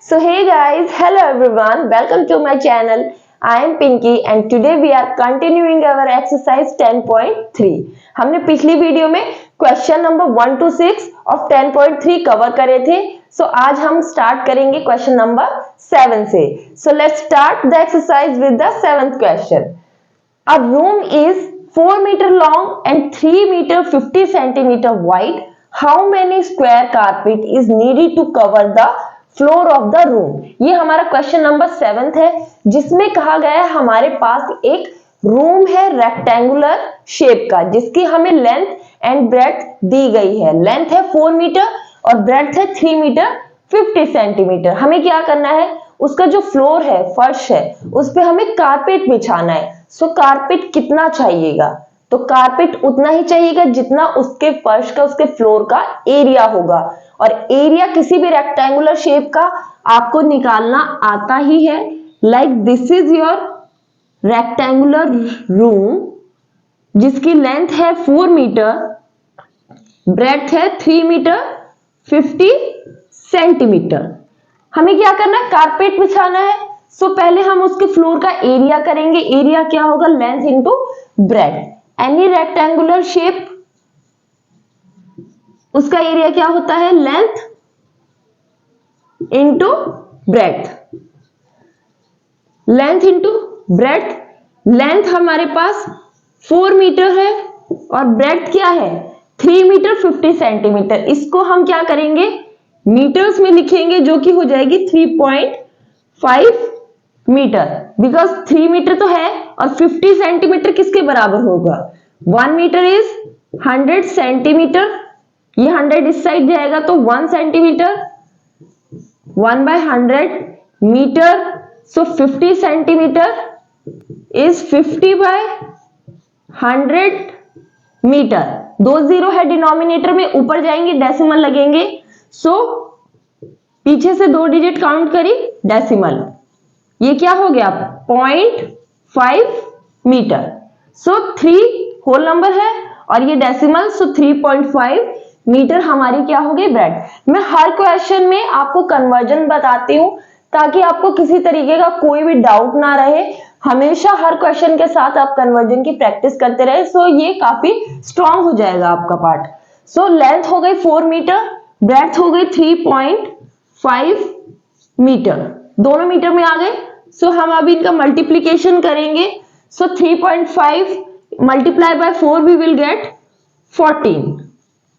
So hey guys, hello everyone, welcome to my channel. I am Pinky and today we are continuing our exercise 10.3. हमने पिछली video में question number 1 to 6 of 10.3 cover करे थे. So आज हम start करेंगे question number 7 से. So let's start the exercise with the 7th question. A room is 4 meter long and 3 meter 50 centimeter wide. How many square carpet is needed to cover the floor of the room. ये हमारा question number 7 है जिसमें कहा गया है हमारे पास एक room है रेक्टेंगुलर शेप का जिसकी हमें लेंथ एंड ब्रेड्थ दी गई है. लेंथ है 4 मीटर और ब्रेड्थ है 3 मीटर 50 सेंटीमीटर. हमें क्या करना है, उसका जो फ्लोर है, फर्श है, उस पे हमें कारपेट बिछाना है. सो कारपेट कितना चाहिएगा, तो कारपेट उतना ही चाहिएगा जितना उसके फर्श का, उसके फ्लोर का एरिया होगा. और एरिया किसी भी रेक्टेंगुलर शेप का आपको निकालना आता ही है. Like this is your rectangular room जिसकी लेंथ है 4 मीटर, ब्रेड्थ है 3 मीटर 50 सेंटीमीटर. हमें क्या करना है, कारपेट बिछाना है. सो पहले हम उसके फ्लोर का एरिया करेंगे. एरिया क्या होगा, length into breadth. Any rectangular shape, उसका एरिया क्या होता है, length into breadth. Length into breadth. Length हमारे पास 4 मीटर है और ब्रेड्थ क्या है, 3 मीटर 50 सेंटीमीटर. इसको हम क्या करेंगे, मीटर्स में लिखेंगे जो कि हो जाएगी 3.5 मीटर. बिकॉज 3 मीटर तो है और 50 सेंटीमीटर किसके बराबर होगा, 1 मीटर इज 100 सेंटीमीटर. ये 100 इस साइड जाएगा तो 1 centimetre, 1/100 metre. So 50 centimetre is 50/100 metre. 2 zero है डिनोमिनेटर में, ऊपर जाएंगे डेसिमल लगेंगे. सो पीछे से 2 डिजिट काउंट करी, डेसिमल. ये क्या हो गया, 0.5 मीटर. सो 3 होल नंबर है और ये डेसिमल. सो 3.5 मीटर हमारी क्या हो गई, ब्रेड. मैं हर क्वेश्चन में आपको कन्वर्जन बताती हूँ ताकि आपको किसी तरीके का कोई भी डाउट ना रहे. हमेशा हर क्वेश्चन के साथ आप कन्वर्जन की प्रैक्टिस करते रहे. सो ये काफी स्ट्रांग हो जाएगा आपका पार्ट. सो लेंथ हो गई 4 मीटर, ब्रेड्थ हो गई 3.5 मीटर. दोनों मीटर में आ गए. सो हम अभी इनका मल्टीप्लीकेशन करेंगे. So 3.5 multiply by 4 we will get 14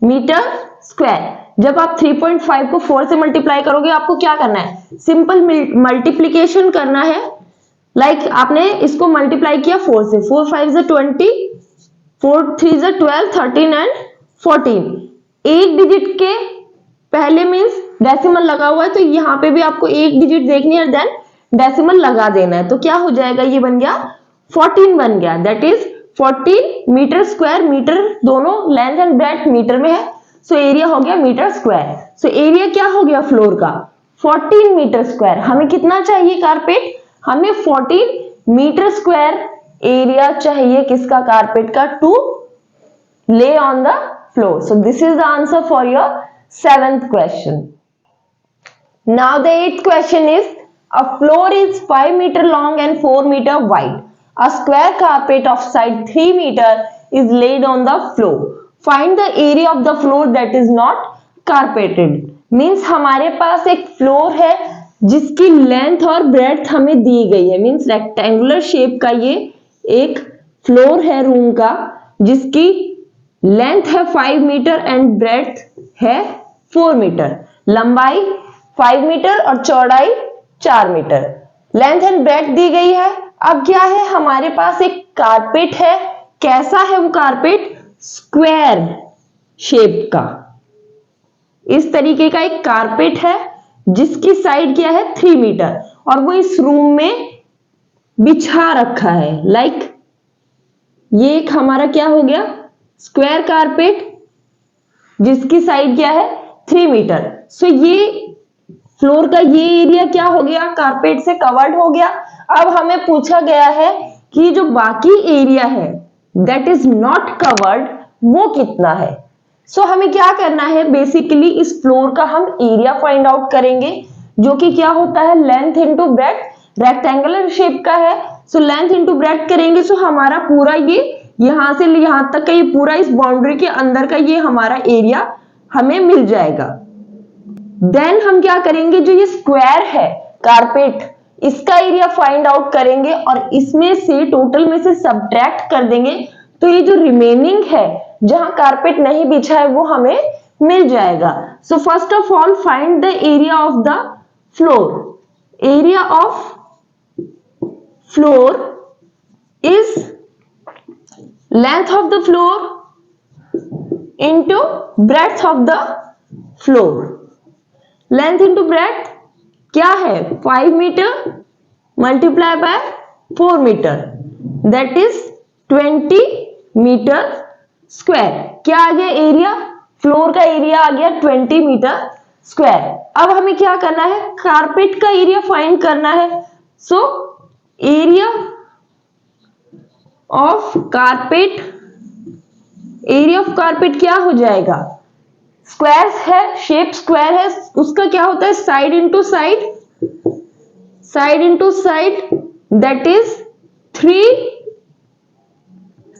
metre square. जब आप 3.5 को 4 से मल्टीप्लाई करोगे आपको क्या करना है, सिंपल मल्टीप्लीकेशन करना है. लाइक आपने इसको मल्टीप्लाई किया 4 से, 4 5 से 20, 4 3 से 12, 13 एंड 14. एक डिजिट के पहले मीन्स डेसिमल लगा हुआ है तो यहाँ पे भी आपको एक डिजिट देखनी है, देन डेसिमल लगा देना है. तो क्या हो जाएगा, ये बन गया 14 बन गया. That is 14 metre square. Metre दोनों लेंथ एंड ब्रेड्थ मीटर में है. सो एरिया हो गया मीटर स्क्वायर. सो एरिया क्या हो गया फ्लोर का, 14 मीटर स्क्वायर. हमें कितना चाहिए कारपेट, हमें 14 मीटर स्क्वायर एरिया चाहिए किसका, कारपेट का, to lay on the floor. So this is the answer for your 7th question. Now the 8th question is, a floor is 5 meter long and 4 meter wide. A square carpet of side 3 meter is laid on the floor. Find the area of the floor that is not carpeted. Means हमारे पास एक floor है जिसकी length और breadth हमें दी गई है. Means rectangular shape का ये एक फ्लोर है रूम का जिसकी लेंथ है 5 मीटर एंड ब्रेड्थ है 4 मीटर. लंबाई 5 मीटर और चौड़ाई 4 मीटर. लेंथ एंड ब्रेड्थ दी गई है. अब क्या है, हमारे पास एक कारपेट है. कैसा है वो कारपेट, स्क्वायर शेप का. इस तरीके का एक कारपेट है जिसकी साइड क्या है, 3 मीटर, और वो इस रूम में बिछा रखा है. लाइक ये एक हमारा क्या हो गया, स्क्वायर कारपेट जिसकी साइड क्या है, 3 मीटर. सो ये फ्लोर का ये एरिया क्या हो गया, कारपेट से कवर्ड हो गया. अब हमें पूछा गया है कि जो बाकी एरिया है दैट इज नॉट कवर्ड वो कितना है. सो हमें क्या करना है, बेसिकली इस फ्लोर का हम एरिया फाइंड आउट करेंगे. जो कि क्या होता है, length into breadth. Rectangular shape का है, सो लेंथ इंटू ब्रेड्थ करेंगे, सो हमारा पूरा ये यहां से यहां तक का ये पूरा इस बाउंड्री के अंदर का ये हमारा एरिया हमें मिल जाएगा। देन हम क्या करेंगे, जो ये स्क्वायर है कारपेट, इसका एरिया फाइंड आउट करेंगे और इसमें से टोटल में से सब्ट्रैक्ट कर देंगे, तो ये जो रिमेनिंग है जहां कारपेट नहीं बिछा है वो हमें मिल जाएगा। So first of all find the area of the floor. Area of floor is length of the floor into breadth of the floor। length into breadth क्या है, 5 metre multiply by 4 metre, that is 20 metre square. क्या आ गया, area, floor का area आ गया 20 metre square. अब हमें क्या करना है, कारपेट का एरिया फाइंड करना है। सो area of carpet, area of carpet क्या हो जाएगा, स्क्वायर है, शेप स्क्वायर है, उसका क्या होता है, side into side, side into side, that is 3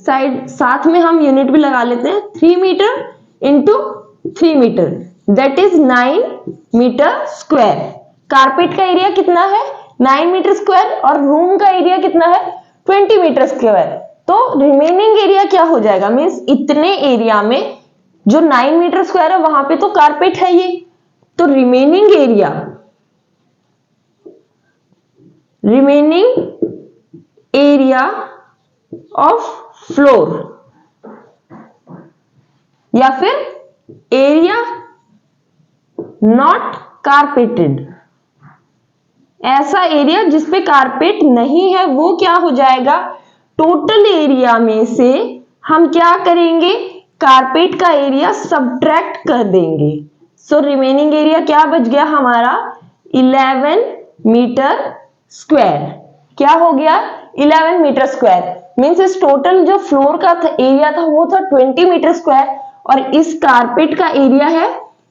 side, साथ में हम यूनिट भी लगा लेते हैं, 3 metre into 3 metre, that is 9 metre square. Carpet का एरिया कितना है, 9 मीटर स्क्वायर, और रूम का एरिया कितना है, 20 मीटर स्क्वायर। तो रिमेनिंग एरिया क्या हो जाएगा, मींस इतने एरिया में जो 9 मीटर स्क्वायर है वहां पे तो कारपेट है ये, तो remaining area, remaining area of floor या फिर एरिया नॉट कारपेटेड, ऐसा एरिया जिसपे कारपेट नहीं है, वो क्या हो जाएगा, टोटल एरिया में से हम क्या करेंगे, कारपेट का एरिया सब्ट्रैक्ट कर देंगे। सो रिमेनिंग एरिया क्या बच गया हमारा, 11 मीटर स्क्वायर। क्या हो गया, 11 मीटर स्क्वायर, मीन्स इस टोटल जो फ्लोर का एरिया था वो था 20 मीटर स्क्वायर, और इस कारपेट का एरिया है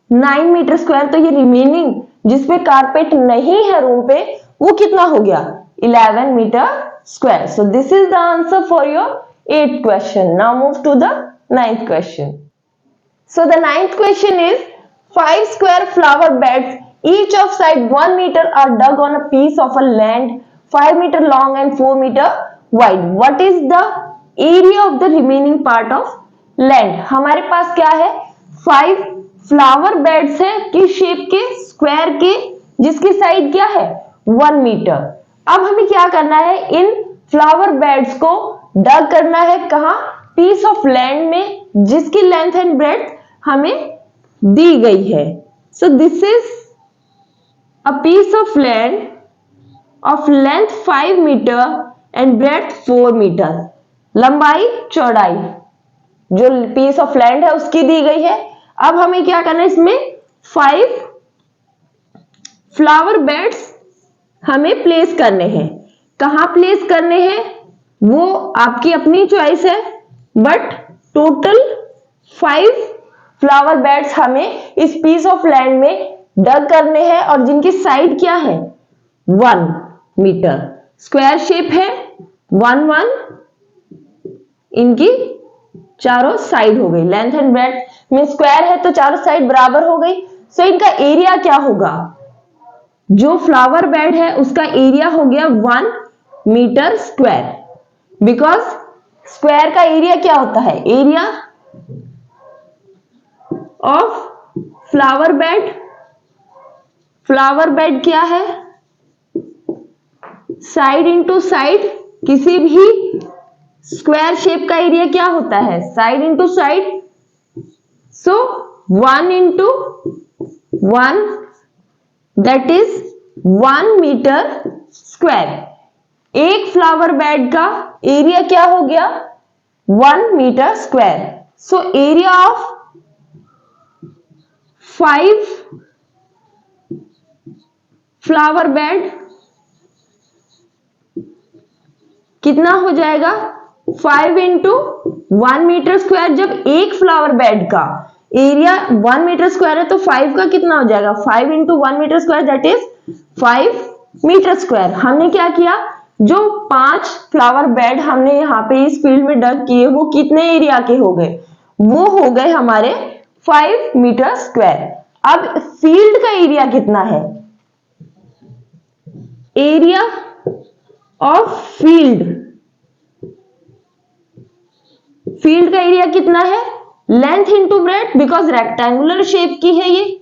9 मीटर स्क्वायर। तो ये रिमेनिंग जिसपे कारपेट नहीं है रूम पे, वो कितना हो गया, 11 metre square. So this is the answer for your 8th question. Now move to the 9th question. So the 9th question is 5 square flower beds, each of side 1 meter, are dug on a piece of a land 5 meter long and 4 meter wide. What is the area of the remaining part of land? हमारे पास क्या है, 5 flower beds है, किस shape के, square के, जिसकी side क्या है, 1 मीटर। अब हमें क्या करना है, इन फ्लावर बेड्स को डग करना है, कहा, पीस ऑफ लैंड में, जिसकी लेंथ एंड ब्रेड्थ हमें दी गई है। So this is a piece of land of length 5 metre and breadth 4 metre. लंबाई चौड़ाई जो पीस ऑफ लैंड है उसकी दी गई है। अब हमें क्या करना है, इसमें 5 फ्लावर बेड्स हमें प्लेस करने हैं। कहां प्लेस करने हैं वो आपकी अपनी चॉइस है, बट टोटल 5 फ्लावर बेड्स हमें इस पीस ऑफ लैंड में डग करने हैं, और जिनकी साइड क्या है, 1 मीटर, स्क्वायर शेप है, 1 1, इनकी चारों साइड हो गई, लेंथ एंड ब्रेड्थ में स्क्वायर है तो चारों साइड बराबर हो गई। सो इनका एरिया क्या होगा, जो फ्लावर बेड है उसका एरिया हो गया 1 मीटर स्क्वायर, बिकॉज स्क्वायर का एरिया क्या होता है, area of flower bed. Flower bed क्या है, साइड इंटू साइड, किसी भी स्क्वायर शेप का एरिया क्या होता है, side into side. So 1 into 1, that is 1 metre square. एक फ्लावर बेड का एरिया क्या हो गया, 1 metre square. So area of 5 flower bed कितना हो जाएगा, 5 इंटू 1 मीटर स्क्वायर। जब एक फ्लावर बेड का एरिया 1 मीटर स्क्वायर है तो 5 का कितना हो जाएगा, 5 into 1 metre square, that is 5 metre square. हमने क्या किया, जो 5 फ्लावर बेड हमने यहाँ पे इस फील्ड में डग किए वो कितने एरिया के हो गए, वो हो गए हमारे 5 मीटर स्क्वायर। अब फील्ड का एरिया कितना है, एरिया ऑफ फील्ड, फील्ड का एरिया कितना है, length into breadth, because rectangular shape की है ये,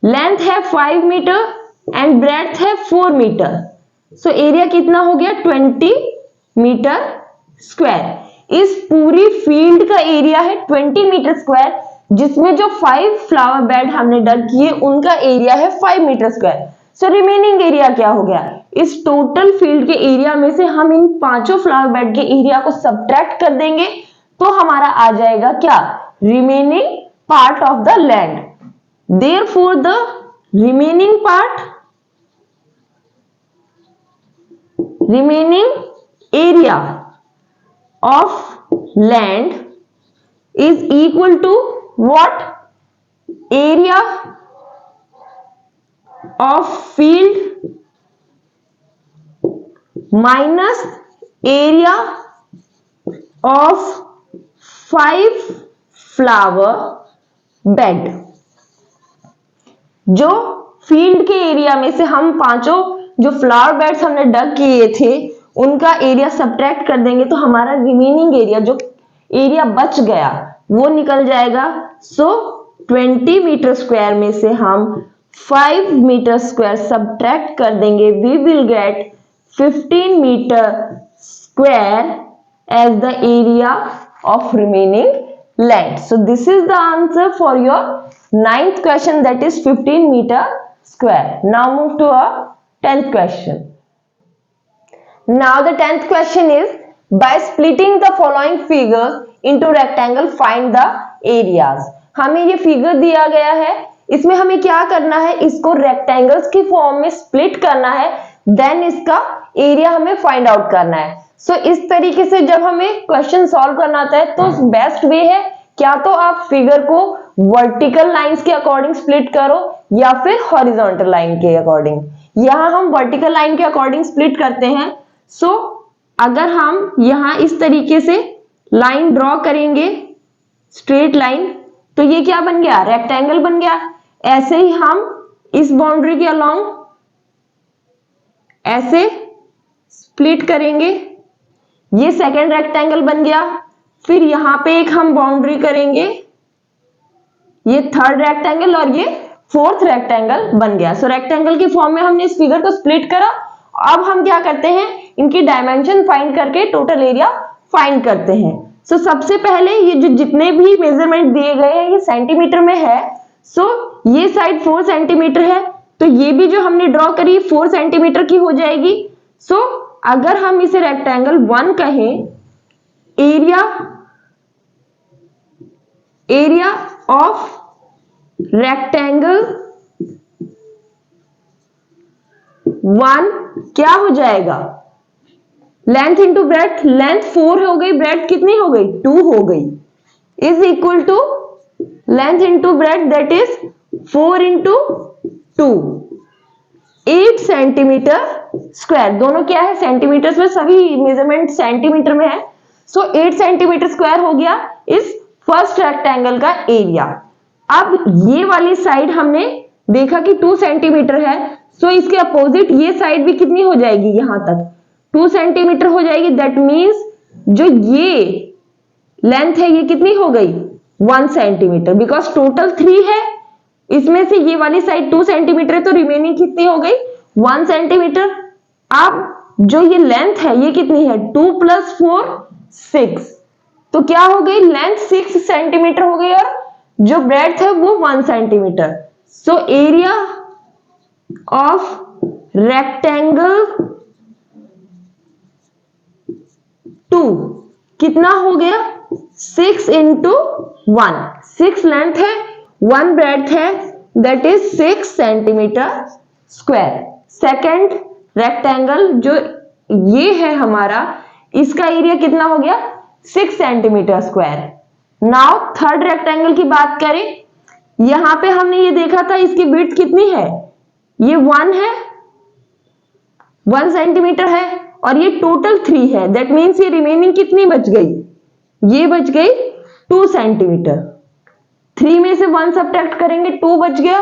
लेंथ है 5 मीटर एंड ब्रेड्थ है 4 मीटर, सो एरिया कितना हो गया 20 मीटर स्क्वायर। इस पूरी फील्ड का एरिया है 20 मीटर स्क्वायर, जिसमें जो 5 फ्लावर बेड हमने डग किए उनका एरिया है 5 metre square. So remaining area क्या हो गया, इस टोटल फील्ड के एरिया में से हम इन पांचों फ्लावर बेड के एरिया को सब्ट्रैक्ट कर देंगे तो हमारा आ जाएगा क्या, remaining part of the land. Therefore, the remaining area of land is equal to what, area of field minus area of 5 flower bed। जो फील्ड के एरिया में से हम पांचों जो फ्लावर बेड्स हमने डग किए थे उनका एरिया सब्ट्रैक्ट कर देंगे तो हमारा रिमेनिंग एरिया, जो एरिया बच गया वो निकल जाएगा। सो 20 मीटर स्क्वायर में से हम 5 मीटर स्क्वायर सब्ट्रैक्ट कर देंगे, we will get 15 metre square as the area of remaining land। So this is the answer for your 9th question, that is 15 meter square. Now move to a 10th question. Now the 10th question is, by splitting the following figures into rectangle find the areas। हमें ये figure दिया गया है, इसमें हमें क्या करना है, इसको रेक्टेंगल्स की फॉर्म में स्प्लिट करना है, देन इसका एरिया हमें फाइंड आउट करना है। सो इस तरीके से जब हमें क्वेश्चन सॉल्व करना आता है तो बेस्ट वे है क्या तो आप फिगर को वर्टिकल लाइंस के अकॉर्डिंग स्प्लिट करो या फिर हॉरिजॉन्टल लाइन के अकॉर्डिंग। यहां हम वर्टिकल लाइन के अकॉर्डिंग स्प्लिट करते हैं। सो अगर हम यहां इस तरीके से लाइन ड्रॉ करेंगे स्ट्रेट लाइन तो ये क्या बन गया, रेक्टेंगल बन गया। ऐसे ही हम इस बाउंड्री के अलोंग ऐसे स्प्लिट करेंगे, ये सेकेंड रेक्टेंगल बन गया। फिर यहां पे एक हम बाउंड्री करेंगे, ये थर्ड रेक्टेंगल और ये फोर्थ रेक्टेंगल बन गया। सो रेक्टेंगल की फॉर्म में हमने इस फिगर को स्प्लिट करा। अब हम क्या करते हैं, इनकी डायमेंशन फाइंड करके टोटल एरिया फाइंड करते हैं। सो सबसे पहले ये जो जितने भी मेजरमेंट दिए गए हैं ये सेंटीमीटर में है। सो ये साइड 4 सेंटीमीटर है तो ये भी जो हमने ड्रॉ करी 4 सेंटीमीटर की हो जाएगी। सो अगर हम इसे रेक्टेंगल 1 कहें, एरिया ऑफ रेक्टेंगल 1 क्या हो जाएगा, लेंथ इंटू ब्रेड्थ, लेंथ 4 हो गई, ब्रेड्थ कितनी हो गई 2 हो गई, is equal to length into breadth that is 4 into 2, 8 centimetre square. दोनों क्या है सेंटीमीटर में, सभी मेजरमेंट सेंटीमीटर में है। सो 8 सेंटीमीटर स्क्वायर हो गया इस फर्स्ट रेक्टेंगल का एरिया। अब ये वाली साइड हमने देखा कि 2 सेंटीमीटर है, सो इसके अपोजिट ये साइड भी कितनी हो जाएगी, यहां तक 2 सेंटीमीटर हो जाएगी। दैट मीन्स जो ये लेंथ है ये कितनी हो गई 1 सेंटीमीटर, बिकॉज टोटल 3 है, इसमें से ये वाली साइड 2 सेंटीमीटर है तो रिमेनिंग कितनी हो गई 1 सेंटीमीटर। अब जो ये लेंथ है ये कितनी है 2 + 4 6, तो क्या हो गई लेंथ 6 सेंटीमीटर हो गई और जो ब्रेड्थ है वो 1 centimetre. So area of rectangle 2 कितना हो गया 6 इंटू 1, 6 लेंथ है 1 ब्रेड्थ है, that is 6 centimetre square. Second rectangle जो ये है हमारा, इसका एरिया कितना हो गया 6 centimetre square. Now third rectangle की बात करें, यहां पे हमने ये देखा था इसकी विड्थ कितनी है, ये 1 है, 1 सेंटीमीटर है, और ये टोटल 3 है। दैट मीन्स ये रिमेनिंग कितनी बच गई, ये बच गई 2 सेंटीमीटर। 3 में से 1 सब्ट्रैक्ट करेंगे 2 बच गया,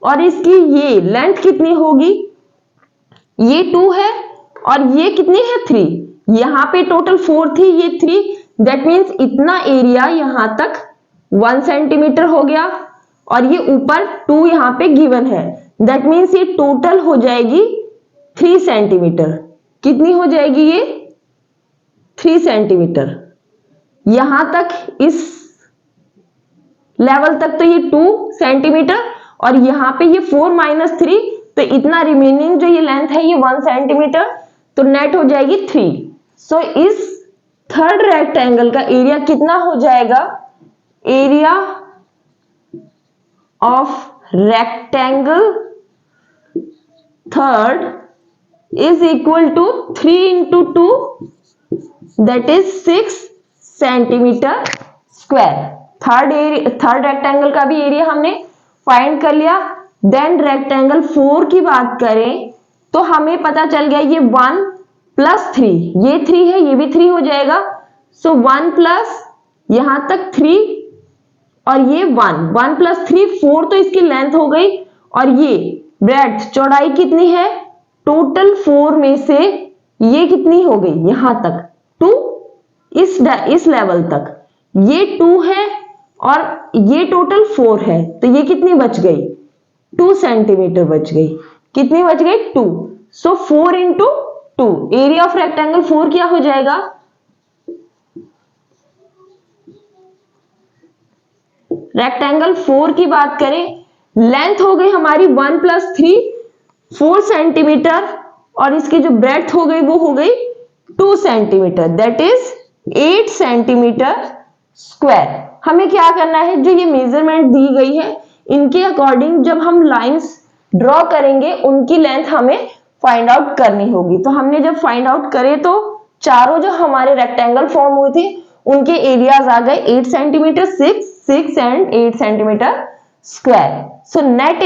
और इसकी ये लेंथ कितनी होगी, ये 2 है और ये कितनी है 3। यहां पे टोटल 4 थी, ये 3। दैट मीन्स इतना एरिया यहां तक 1 सेंटीमीटर हो गया, और ये ऊपर 2 यहां पे गिवन है। दैट मीन्स ये टोटल हो जाएगी 3 सेंटीमीटर। कितनी हो जाएगी ये 3 सेंटीमीटर। यहां तक इस लेवल तक तो ये 2 सेंटीमीटर, और यहां पे ये 4 - 3, तो इतना रिमेनिंग जो ये लेंथ है ये 1 सेंटीमीटर, तो नेट हो जाएगी 3। सो इस थर्ड रेक्टेंगल का एरिया कितना हो जाएगा, area of rectangle third is equal to 3 into 2, that is 6 centimetre square. Third rectangle का भी एरिया हमने फाइंड कर लिया। देन रेक्टेंगल 4 की बात करें तो हमें पता चल गया ये 1 + 3, ये 3 है, ये भी 3 हो जाएगा। सो 1 प्लस यहां तक 3 और ये 1 + 3 4, तो इसकी लेंथ हो गई। और ये ब्रेड्थ चौड़ाई कितनी है, टोटल 4 में से ये कितनी हो गई, यहां तक 2, इस लेवल तक ये 2 है और ये टोटल 4 है, तो ये कितनी बच गई, 2 सेंटीमीटर बच गई। कितनी बच गई, 2। सो 4 × 2, एरिया ऑफ रेक्टेंगल 4 क्या हो जाएगा, रेक्टेंगल 4 की बात करें, लेंथ हो गई हमारी 1 + 3 4 सेंटीमीटर, और इसकी जो ब्रेड्थ हो गई वो हो गई 2 centimetre, that is 8 centimetre square. हमें क्या करना है, जो ये मेजरमेंट दी गई है इनके अकॉर्डिंग जब हम लाइंस ड्रॉ करेंगे उनकी लेंथ हमें फाइंड आउट करनी होगी। तो हमने जब फाइंड आउट करे तो चारों जो हमारे रेक्टेंगल फॉर्म हुए थे उनके एरियाज आ गए 8 centimetre, 6 and 8 centimetre square. So net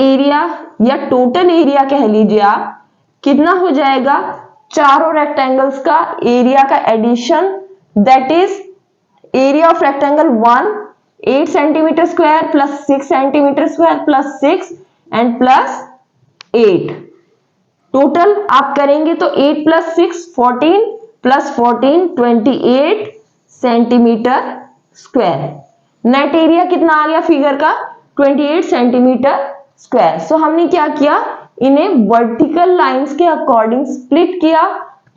area या टोटल एरिया कह लीजिए आप, कितना हो जाएगा, चारों रेक्टेंगल्स का एरिया का addition, that is area of rectangle 1 8 centimetre square plus 6 centimetre square plus 6 and plus 8। Total आप करेंगे तो 8 + 6 14 plus 14 28 centimetre square. Net area कितना आ गया फिगर का, 28 सेंटीमीटर स्क्वायर। सो हमने क्या किया, इन्हें वर्टिकल लाइंस के अकॉर्डिंग स्प्लिट किया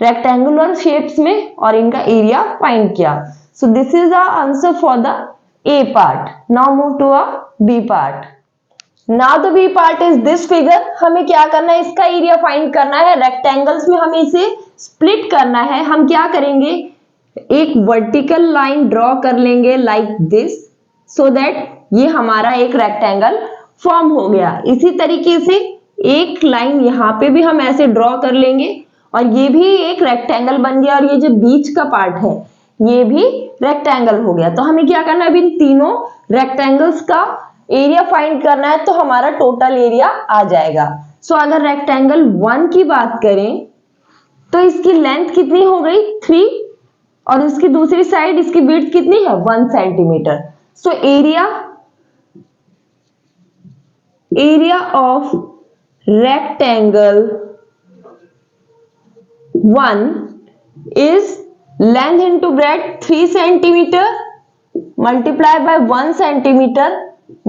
रेक्टेंगुलर शेप्स में और इनका एरिया फाइंड किया। So this is the answer for the A part. Now move to a B part. Now the B part is this figure. हमें क्या करना है, इसका एरिया फाइंड करना है। रेक्टेंगल्स में हमें इसे स्प्लिट करना है। हम क्या करेंगे, एक वर्टिकल लाइन ड्रॉ कर लेंगे लाइक दिस, सो दैट ये हमारा एक रेक्टेंगल फॉर्म हो गया। इसी तरीके से एक लाइन यहाँ पे भी हम ऐसे ड्रॉ कर लेंगे और ये भी एक रेक्टेंगल बन गया, और ये जो बीच का पार्ट है ये भी रेक्टेंगल हो गया। तो हमें क्या करना है, इन तीनों रेक्टेंगल्स का एरिया फाइंड करना है, तो हमारा टोटल एरिया आ जाएगा। सो अगर रेक्टेंगल 1 की बात करें तो इसकी लेंथ कितनी हो गई 3, और इसकी दूसरी साइड इसकी विड्थ कितनी है 1 centimetre. So area of rectangle 1 is length into breadth 3 centimeter multiplied by 1 centimeter,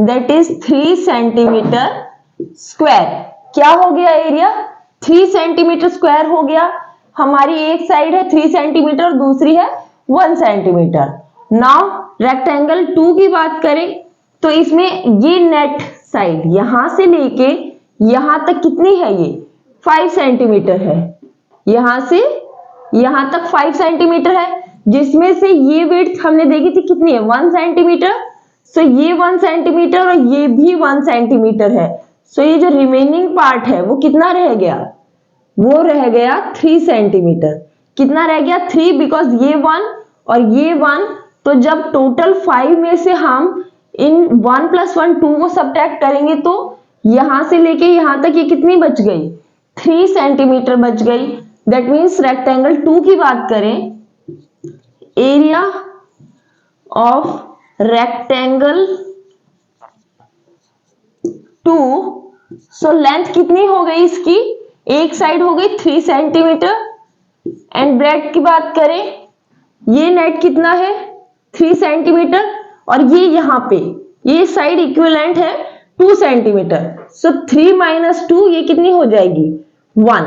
that is 3 centimeter square। क्या हो गया एरिया, 3 सेंटीमीटर स्क्वायर हो गया। हमारी एक साइड है 3 सेंटीमीटर और दूसरी है 1 सेंटीमीटर। नाउ रेक्टेंगल 2 की बात करें तो इसमें ये नेट साइड यहां से लेके यहां तक कितनी है, ये 5 सेंटीमीटर है। यहां से यहां तक 5 सेंटीमीटर है, जिसमें से ये विड्थ हमने देखी थी कितनी है 1 सेंटीमीटर। सो ये 1 सेंटीमीटर और ये भी 1 सेंटीमीटर है। सो ये जो रिमेनिंग पार्ट है वो कितना रह गया, वो रह गया 3 सेंटीमीटर। कितना रह गया 3, बिकॉज ये 1 और ये 1 तो जब टोटल 5 में से हम इन 1 + 1 2 को सब्ट्रैक्ट करेंगे तो यहां से लेके यहां तक ये कितनी बच गई, 3 सेंटीमीटर बच गई। दैट मीन्स रेक्टेंगल 2 की बात करें, area of rectangle 2, so length कितनी हो गई इसकी, एक साइड हो गई 3 सेंटीमीटर, एंड ब्रेड्थ की बात करें, ये नेट कितना है 3 सेंटीमीटर, और ये यहां पे ये साइड इक्विवेलेंट है 2 सेंटीमीटर। सो 3 - 2 ये कितनी हो जाएगी 1।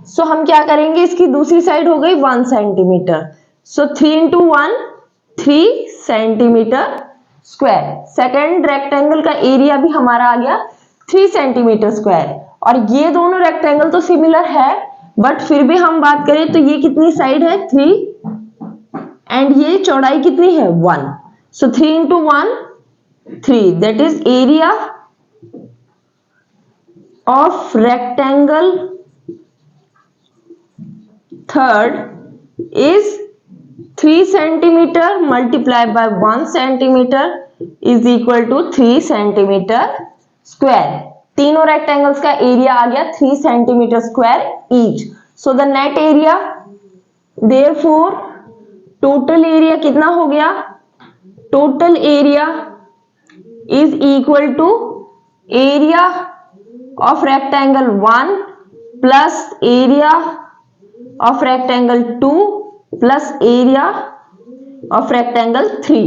सो हम क्या करेंगे, इसकी दूसरी साइड हो गई 1 सेंटीमीटर। सो 3 × 1 3 सेंटीमीटर स्क्वायर। सेकेंड रेक्टेंगल का एरिया भी हमारा आ गया 3 सेंटीमीटर स्क्वायर। और ये दोनों रेक्टेंगल तो सिमिलर है, बट फिर भी हम बात करें तो ये कितनी साइड है 3, एंड ये चौड़ाई कितनी है 1। So 3 × 1 3, that is area of rectangle third is 3 centimetre multiply by 1 centimetre is equal to 3 centimetre square. तीनों रेक्टेंगल्स का एरिया आ गया 3 centimetre square each. So the net area, therefore total area कितना हो गया, total area is equal to area of rectangle 1 plus area of rectangle 2 plus area of rectangle 3,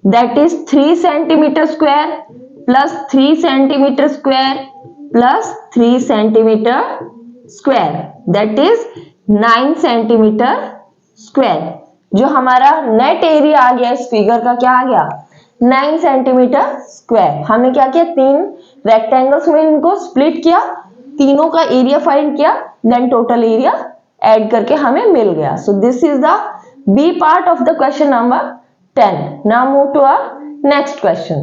that is 3 centimetre square plus 3 centimetre square plus 3 centimetre square, that is 9 centimetre square. जो हमारा net area आ गया इस figure का, क्या आ गया 9 centimetre square. हमने क्या किया, 3 रेक्टेंगल्स में इनको स्प्लिट किया, तीनों का एरिया फाइंड किया, देन टोटल एरिया ऐड करके हमें मिल गया। So this is the B part of the question number 10. Now move to our next question.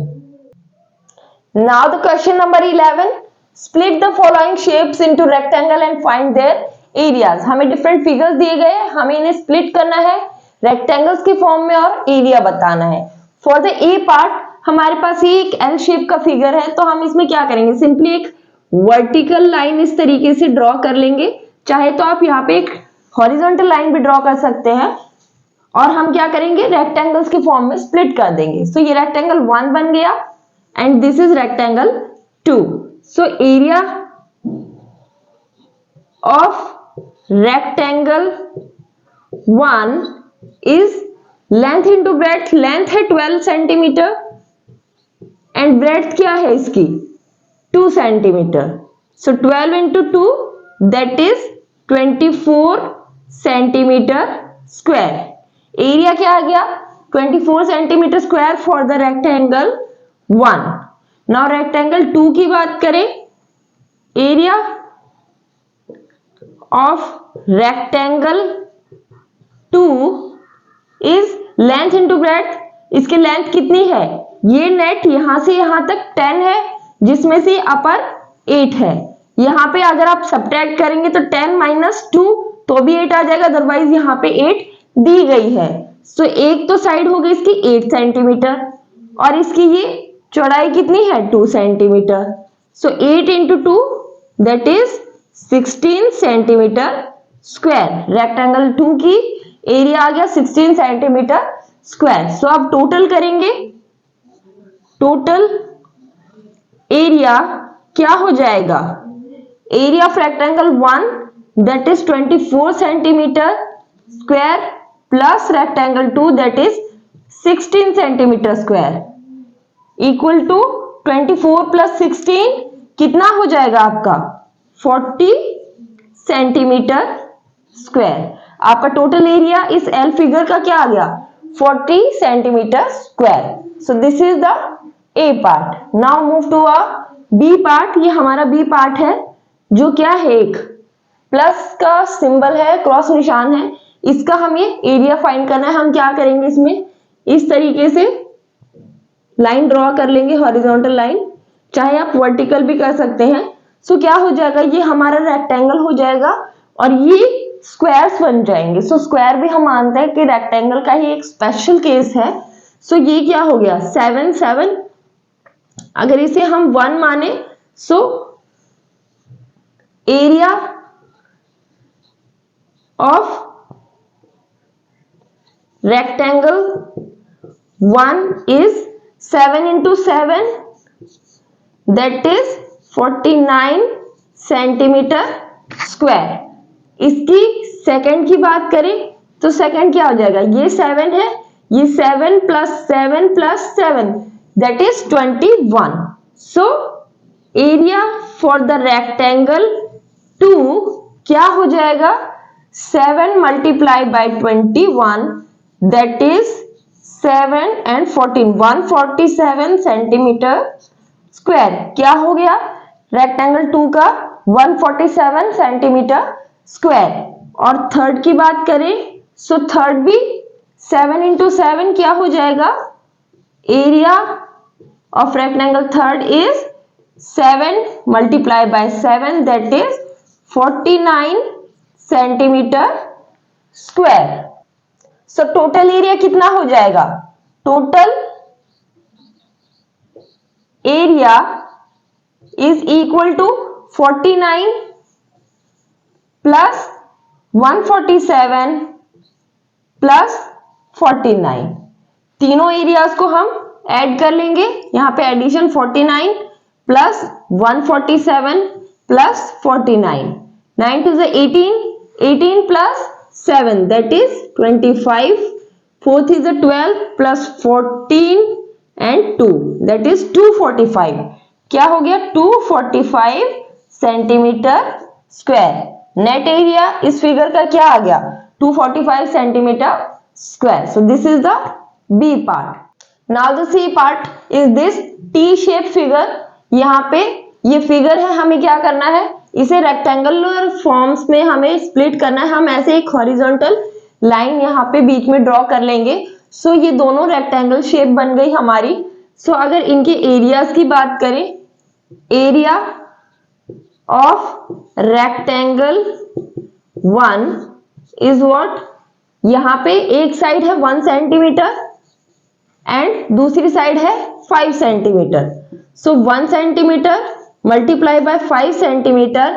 Now the question number 11. Split the following shapes into rectangle and find their areas. हमें different figures दिए गए हैं, हमें इन्हें split करना है rectangles के form में और एरिया बताना है। फॉर द ए पार्ट हमारे पास ये एक एल शेप का फिगर है, तो हम इसमें क्या करेंगे, सिंपली एक वर्टिकल लाइन इस तरीके से ड्रॉ कर लेंगे। चाहे तो आप यहाँ पे एक हॉरिजॉन्टल लाइन भी ड्रॉ कर सकते हैं, और हम क्या करेंगे रेक्टेंगल्स के फॉर्म में स्प्लिट कर देंगे। सो ये रेक्टेंगल 1 बन गया and this is rectangle 2। So area of rectangle 1 is length into breadth, length है 12 सेंटीमीटर एंड ब्रेड्थ क्या है इसकी 2 centimetre. So 12 × 2 that is 24 centimetre square. Area क्या आ गया 24 centimetre square for the rectangle 1। Now rectangle 2 की बात करें, area of rectangle 2 is length into breadth. इसकी लेंथ कितनी है, ये नेट यहां से यहां तक 10 है, जिसमें से अपर 8 है। यहां पे अगर आप सब्ट्रैक्ट करेंगे तो 10 - 2 तो भी 8 आ जाएगा, अदरवाइज यहां पे 8 दी गई है। सो एक तो साइड हो गई इसकी 8 सेंटीमीटर और इसकी ये चौड़ाई कितनी है 2 centimetre. So 8 × 2 that is 16 centimetre square. Rectangle 2 की एरिया आ गया 16 सेंटीमीटर स्क्वायर। सो अब टोटल करेंगे, टोटल एरिया क्या हो जाएगा, area of rectangle 1 that is 24 centimetre square plus rectangle 2 that is 16 centimetre square equal to 24 + 16 कितना हो जाएगा आपका 40 सेंटीमीटर स्क्वायर। आपका टोटल एरिया इस एल फिगर का क्या आ गया 40 centimetre square. So this is the A part. Now move to a B part. ये हमारा बी पार्ट है, जो क्या है एक प्लस का सिंबल है, क्रॉस निशान है, इसका हमें एरिया फाइंड करना है। हम क्या करेंगे, इसमें इस तरीके से लाइन ड्रॉ कर लेंगे, हॉरिजॉन्टल लाइन, चाहे आप वर्टिकल भी कर सकते हैं। सो क्या हो जाएगा, ये हमारा रेक्टेंगल हो जाएगा और ये स्क्वायर्स बन जाएंगे। सो स्क्वायर भी हम मानते हैं कि रेक्टेंगल का ही एक स्पेशल केस है। सो ये क्या हो गया 7 7, अगर इसे हम 1 माने सो area of rectangle 1 is 7 into 7, that is 49 centimetre square. इसकी सेकंड की बात करें तो सेकंड क्या हो जाएगा, ये 7 है, ये 7 plus 7 plus 7 that is 21। So area for the rectangle 2 क्या हो जाएगा 7 multiply bye 21 that is 7 and 14 147 centimetre square. क्या हो गया रेक्टेंगल 2 का 147 सेंटीमीटर स्क्वायर। और थर्ड की बात करें सो थर्ड भी 7 इंटू 7 क्या हो जाएगा, area of rectangle third is 7 multiply by 7 that is 49 centimetre square. So total area कितना हो जाएगा, total area is equal to 49 plus 147 plus 49। तीनों एरियाज को हम ऐड कर लेंगे, यहां पे addition 49 plus 147 plus 49, 9 to the 18, 18 plus 7 that is 25, 4th is a 12 plus 14 and 2 that is 245। क्या हो गया 245 सेंटीमीटर स्क्वायर। नेट एरिया इस फिगर का क्या आ गया 245 centimetre square. So this is the B part. Now the C part is this T shape figure. यहाँ पे ये फिगर है, हमें क्या करना है इसे रेक्टेंगुलर फॉर्म्स में हमें स्प्लिट करना है। हम ऐसे एक हॉरिजॉन्टल लाइन यहाँ पे बीच में ड्रॉ कर लेंगे। सो ये दोनों रेक्टेंगल शेप बन गई हमारी। सो अगर इनके एरियाज की बात करें, area of rectangle 1 is what, यहाँ पे एक साइड है 1 सेंटीमीटर एंड दूसरी साइड है 5 centimetre. So 1 centimetre multiply bye 5 centimetre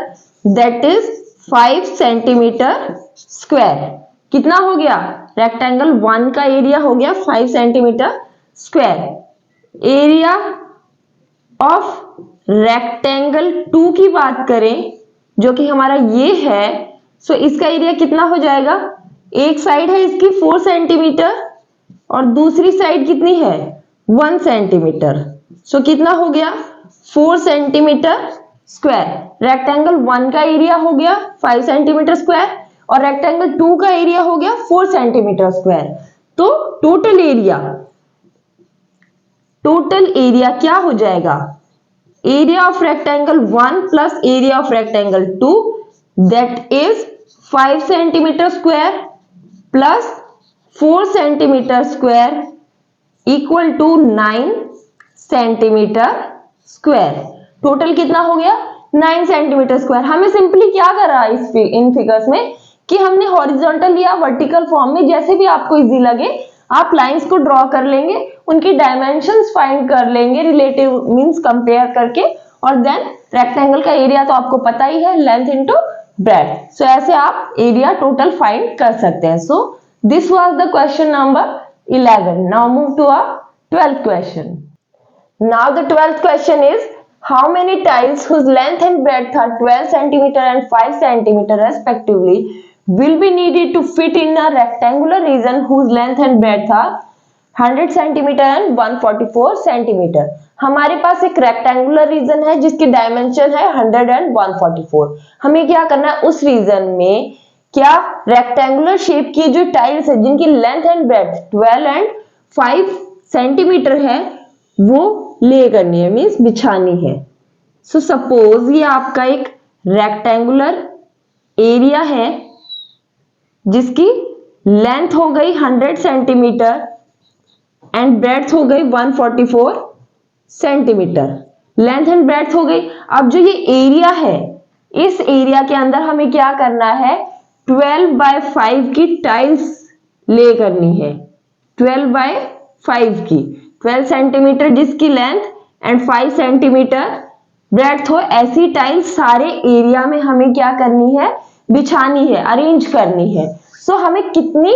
that is 5 centimetre square. कितना हो गया रेक्टेंगल 1 का एरिया हो गया 5 centimetre square. Area of rectangle 2 की बात करें जो कि हमारा ये है, सो इसका एरिया कितना हो जाएगा, एक साइड है इसकी 4 सेंटीमीटर और दूसरी साइड कितनी है 1 सेंटीमीटर। सो कितना हो गया 4 सेंटीमीटर स्क्वायर। रेक्टेंगल 1 का एरिया हो गया 5 सेंटीमीटर स्क्वायर और रेक्टेंगल 2 का एरिया हो गया 4 सेंटीमीटर स्क्वायर। तो टोटल एरिया क्या हो जाएगा, area of rectangle 1 plus area of rectangle 2 that is 5 centimetre square plus 4 centimetre square equal to 9 centimetre square. Total कितना हो गया 9 सेंटीमीटर स्क्वायर। हमें सिंपली क्या कर रहा है इन फिगर्स में कि हमने हॉरिजॉन्टल या वर्टिकल फॉर्म में जैसे भी आपको इजी लगे आप लाइंस को ड्रॉ कर लेंगे, उनकी डायमेंशंस फाइंड कर लेंगे रिलेटिव मींस कंपेयर करके, और देन रेक्टेंगल का एरिया तो आपको पता ही है लेंथ इनटू ब्रेड्थ। सो ऐसे आप एरिया टोटल फाइंड कर सकते हैं। So this was the question number 11। Now move to a 12th question. Now the 12th question is how many tiles whose length and breadth are 12 cm and 5 cm respectively will be needed to fit in a rectangular region whose length and breadth are 100 cm and 144 cm। हमारे पास एक rectangular reason है जिसकी dimension है 100 and 144। हमें क्या करना है उस रीजन में क्या रेक्टेंगुलर शेप की जो टाइल्स है जिनकी length and breadth 12 and 5 centimetre है वो ले करनी है मींस बिछानी है। सो सपोज ये आपका एक रेक्टेंगुलर एरिया है जिसकी लेंथ हो गई 100 सेंटीमीटर एंड ब्रेड्थ हो गई 144 सेंटीमीटर। लेंथ एंड ब्रेड्थ हो गई। अब जो ये एरिया है इस एरिया के अंदर हमें क्या करना है 12/5 की टाइल्स ले करनी है। 12/5 की 12 सेंटीमीटर जिसकी लेंथ एंड 5 सेंटीमीटर ब्रेड्थ हो, ऐसी टाइल्स सारे एरिया में हमें क्या करनी है, बिछानी है, अरेंज करनी है। सो हमें कितनी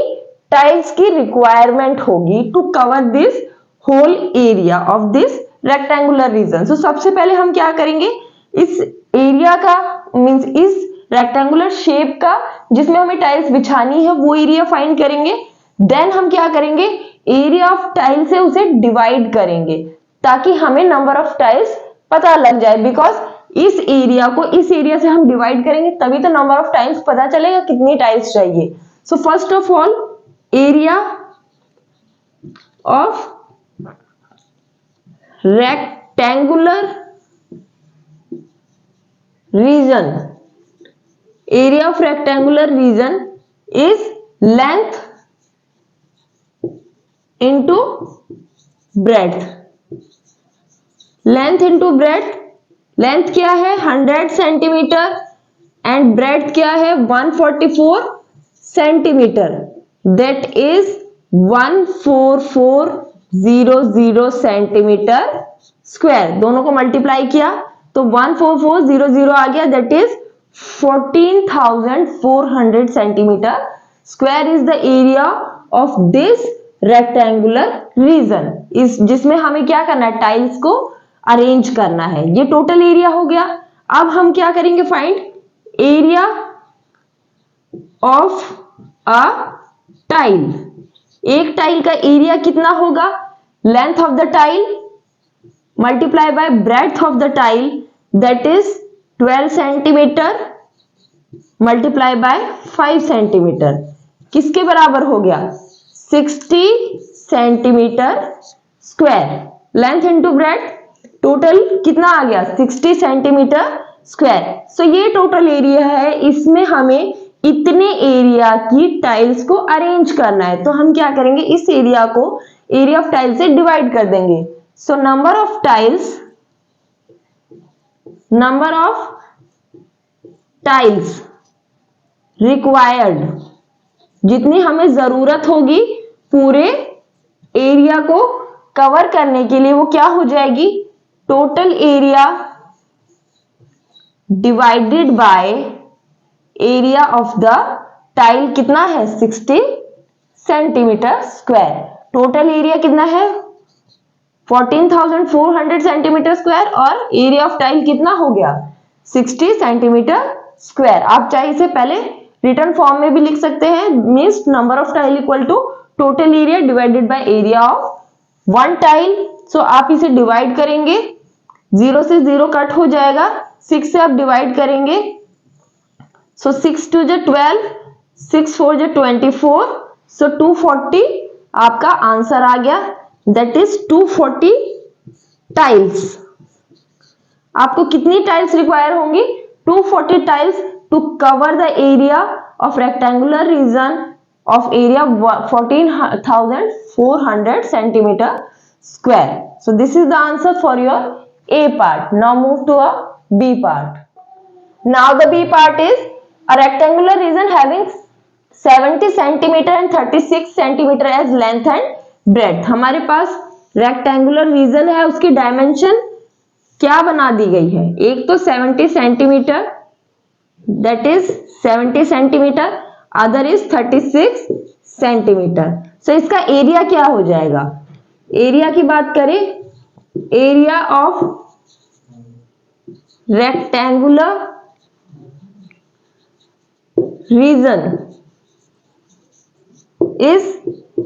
टाइल्स की रिक्वायरमेंट होगी to cover this whole area of this rectangular region. So सबसे पहले हम क्या करेंगे, इस एरिया का मींस इस रेक्टेंगुलर शेप का जिसमें हमें टाइल्स बिछानी है वो एरिया फाइंड करेंगे। देन हम क्या करेंगे, एरिया ऑफ टाइल से उसे डिवाइड करेंगे ताकि हमें नंबर ऑफ टाइल्स पता लग जाए, बिकॉज इस एरिया को इस एरिया से हम डिवाइड करेंगे तभी तो नंबर ऑफ टाइल्स पता चलेगा कितनी टाइल्स चाहिए। So first of all area of rectangular reason, area of rectangular region is length into breadth। Length into breadth, length क्या है 100 सेंटीमीटर एंड ब्रेड्थ क्या है 144 centimetre, that is 14400 centimetre square. दोनों को मल्टीप्लाई किया तो 14400 आ गया, that is 14,400 centimetre square is the area of this rectangular reason, इस जिसमें हमें क्या करना है, टाइल्स को अरेंज करना है। ये टोटल एरिया हो गया। अब हम क्या करेंगे, find area of a tile. एक टाइल का एरिया कितना होगा, length of the tile multiply by breadth of the tile, that is 12 centimetre multiply bye 5 centimetre, किसके बराबर हो गया 60 centimetre square. Length into breadth total कितना आ गया 60 सेंटीमीटर स्क्वायर। सो ये टोटल एरिया है, इसमें हमें इतने एरिया की टाइल्स को अरेंज करना है। तो हम क्या करेंगे, इस एरिया को एरिया ऑफ टाइल्स से डिवाइड कर देंगे। So number of tiles required, जितनी हमें जरूरत होगी पूरे एरिया को कवर करने के लिए, वो क्या हो जाएगी, total area divided by area of the tile कितना है 60 सेंटीमीटर स्क्वायर। टोटल एरिया कितना है 14,400 सेंटीमीटर स्क्वायर और एरिया ऑफ टाइल कितना हो गया 60 सेंटीमीटर स्क्वायर। आप चाहे इसे पहले रिटर्न फॉर्म में भी लिख सकते हैं, means number of tile equal to total area divided by area of one tile. So आप इसे डिवाइड करेंगे, 0 से 0 कट हो जाएगा, 6 से आप डिवाइड करेंगे। सो 6 2 जो 12, 6 4 जो 24, सो 240 आपका आंसर आ गया, दैट इज 240 टाइल्स। आपको कितनी टाइल्स रिक्वायर होंगी 240 tiles to cover the area of rectangular region of area 14,400 centimeter square. So this is the answer for your A part. Now move to a B part. Now the B part is a rectangular region having 70 centimeter and 36 centimeter as length and breadth. हमारे पास rectangular region है, उसकी dimension क्या बना दी गई है, एक तो 70 centimetre that is 70 centimetre, other is 36 centimetre. So इसका एरिया क्या हो जाएगा, एरिया की बात करें, area of rectangular region is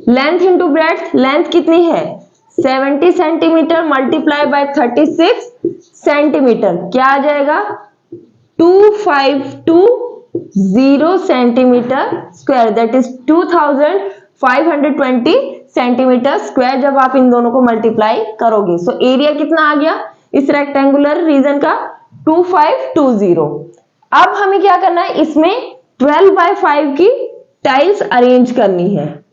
length into breadth. Length कितनी है 70 सेंटीमीटर मल्टीप्लाई बाय 36 सेंटीमीटर, क्या आ जाएगा 252 centimetre square, that is 2520 centimetre square जब आप इन दोनों को मल्टीप्लाई करोगे। सो एरिया कितना आ गया इस रेक्टेंगुलर रीजन का 2520। अब हमें क्या करना है, इसमें 12/5 की टाइल्स अरेंज करनी है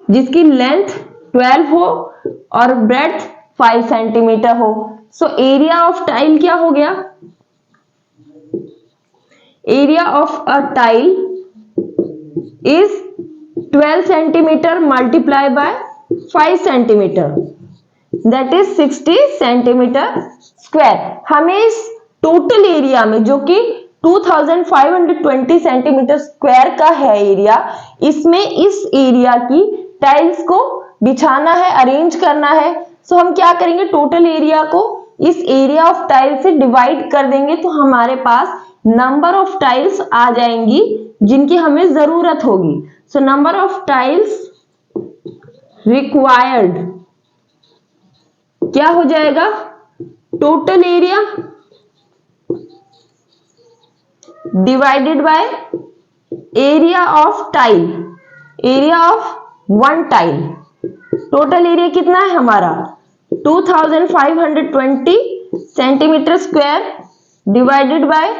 जिसकी लेंथ 12 हो और ब्रेड्थ 5 सेंटीमीटर हो। सो एरिया ऑफ टाइल क्या हो गया, area of a tile is 12 centimeter multiplied by 5 centimeter, that is 60 centimeter square। हमें इस टोटल एरिया में जो कि 2520 सेंटीमीटर स्क्वायर का है एरिया, इसमें इस एरिया की टाइल्स को बिछाना है, अरेंज करना है। सो हम क्या करेंगे, टोटल एरिया को इस एरिया ऑफ टाइल्स से डिवाइड कर देंगे, तो हमारे पास नंबर ऑफ टाइल्स आ जाएंगी जिनकी हमें जरूरत होगी। So number of tiles required क्या हो जाएगा, total area divided by area of tile, area of one tile. Total area कितना है हमारा 2520 सेंटीमीटर स्क्वायर डिवाइडेड बाय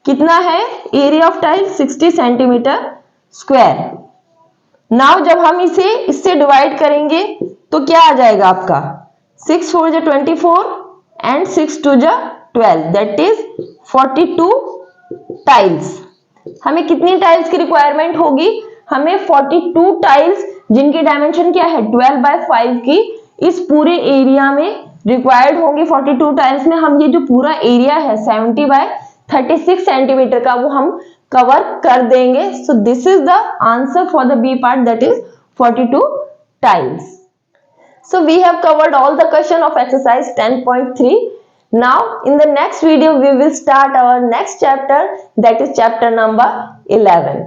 कितना है area of tile 60 centimetre square. Now जब हम इसे इससे डिवाइड करेंगे तो क्या आ जाएगा आपका 6 4 जा 24 एंड 6 2 जा 12, दैट इज 42 टाइल्स। हमें कितनी टाइल्स की रिक्वायरमेंट होगी, हमें 42 टाइल्स जिनकी डायमेंशन क्या है 12 बाय 5 की, इस पूरे एरिया में रिक्वायर्ड होंगे। 42 टाइल्स में हम ये जो पूरा एरिया है 70 बाय 36 सेंटीमीटर का वो हम कवर कर देंगे। So this is the answer for the B part, that is 42 tiles. So we have covered all the question of exercise 10.3. Now in the next video we will start our next chapter, that is chapter number 11.